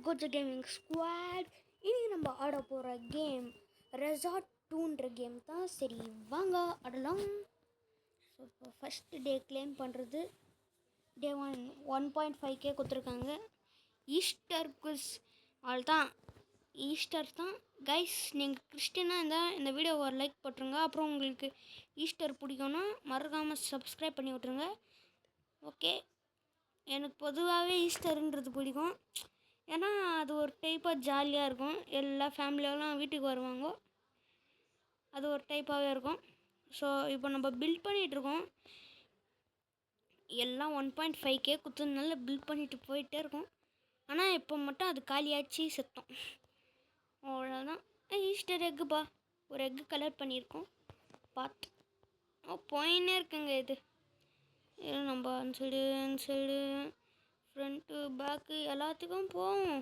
கோச்ச gaming squad. இன்னைக்கு நம்ம ஆட போகிற கேம் ரெசார்ட் 2ன்ற கேம் தான். சரி வாங்க ஆடலாம். ஸோ இப்போ ஃபஸ்ட்டு டே கிளைம் பண்ணுறது டே 1.5K கொடுத்துருக்காங்க. ஈஸ்டர் குஸ் அவள் தான் ஈஸ்டர் தான் கைஸ். நீங்கள் கிறிஸ்டினாக இருந்தால் இந்த வீடியோவை ஒரு லைக் போட்டுருங்க. அப்புறம் உங்களுக்கு ஈஸ்டர் பிடிக்கும்னா மறக்காமல் சப்ஸ்கிரைப் பண்ணி விட்ருங்க. ஓகே, எனக்கு பொதுவாகவே ஈஸ்டருன்றது பிடிக்கும். ஏன்னா அது ஒரு டைப்பாக ஜாலியாக இருக்கும். எல்லா ஃபேமிலியெல்லாம் வீட்டுக்கு வருவாங்க. அது ஒரு டைப்பாகவே இருக்கும். ஸோ இப்போ நம்ம பில்ட் பண்ணிகிட்ருக்கோம். எல்லாம் 1.5K குத்துனால பில்ட் பண்ணிட்டு போயிட்டே இருக்கோம். ஆனால் இப்போ மட்டும் அது காலியாச்சு செத்தோம். அவ்வளோதான். ஈஸ்டர் எக்குப்பா, ஒரு எக்கு கலர் பண்ணியிருக்கோம். பார்த்து போயின்னே இருக்குங்க. இது நம்ம அந்த சைடு ஃப்ரண்ட்டு பேக்கு எல்லாத்துக்கும் போவோம்.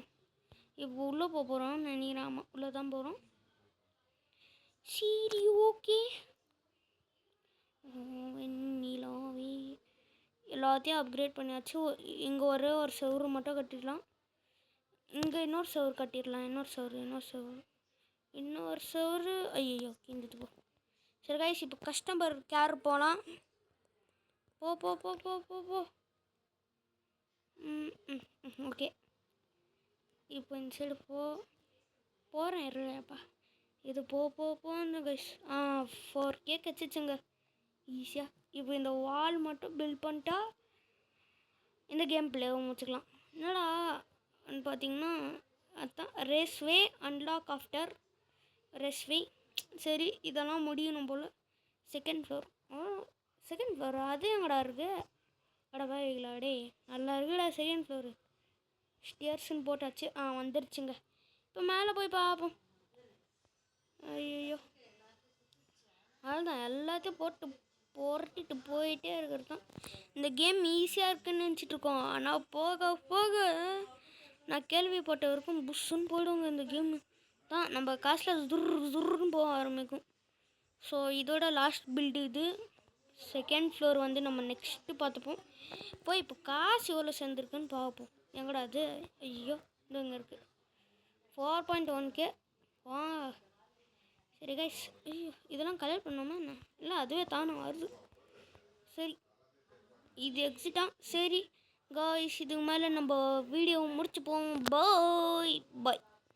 இப்போ உள்ளே போகிறோம் நினைக்கிறேன். ஆமாம், உள்ளே தான் போகிறோம். சரி ஓகே. வெண்ணிலாவே எல்லாத்தையும் அப்கிரேட் பண்ணியாச்சு. இங்கே ஒரே ஒரு செவரு மட்டும் கட்டிடலாம். இங்கே இன்னொரு செவரு கட்டிடலாம். இன்னொரு செவரு ஐயோ கிந்துட்டு போ. சரி கைஸ், இப்போ கஸ்டமர் கேர் போகலாம். போ போ போ போ போ போ ஓகே. இப்போ இந்த சைடு போகிறேன் இருப்பா. இது போன்னு கைஸ். 4K கிடச்சிச்சுங்க ஈஸியாக. இப்போ இந்த வால் மட்டும் பில்ட் பண்ணிட்டா இந்த கேம் பிளேவை முடிச்சுக்கலாம். என்னடா பார்த்தீங்கன்னா அதுதான் ரேஸ்வே அன்லாக் ஆஃப்டர் ரேஸ்வே. சரி, இதெல்லாம் முடியணும் போல். செகண்ட் ஃப்ளோர் அது எங்கடா இருக்குது? அடவாயிங்களா டே, நல்லா இருக்குடா செகண்ட் ஃப்ளோரு. ஸ்டியர்ஸ்ன்னு போட்டாச்சு. வந்துருச்சுங்க. இப்போ மேலே போய் பார்ப்போம். ஐயோ, அதுதான் எல்லாத்தையும் புரட்டிட்டு போயிட்டே இருக்கிறது தான். இந்த கேம் ஈஸியாக இருக்குன்னு நினச்சிட்ருக்கோம். ஆனால் போக போக நான் கேள்விப்பட்ட வரைக்கும் புஷ்ஷுன்னு போயிடுவோங்க. இந்த கேமு தான் நம்ம காசில் துருன்னு போக ஆரம்பிக்கும். ஸோ இதோட லாஸ்ட் பில்டு இது. செகண்ட் ஃப்ளோர் வந்து நம்ம நெக்ஸ்ட்டு பார்த்துப்போம். இப்போ காசு எவ்வளோ சேர்ந்துருக்குன்னு பார்ப்போம். எங்கடா அது? ஐயோ, இங்கே இருக்குது. 4.1K. சரி கைஸ், ஐயோ இதெல்லாம் கலெக்ட் பண்ணோமா என்ன? இல்லை அதுவே தானே வருது. சரி, இது எக்ஸிட்டா. சரி கைஸ், இதுக்கு மேலே நம்ம வீடியோ முடிச்சுப்போம். பாய்.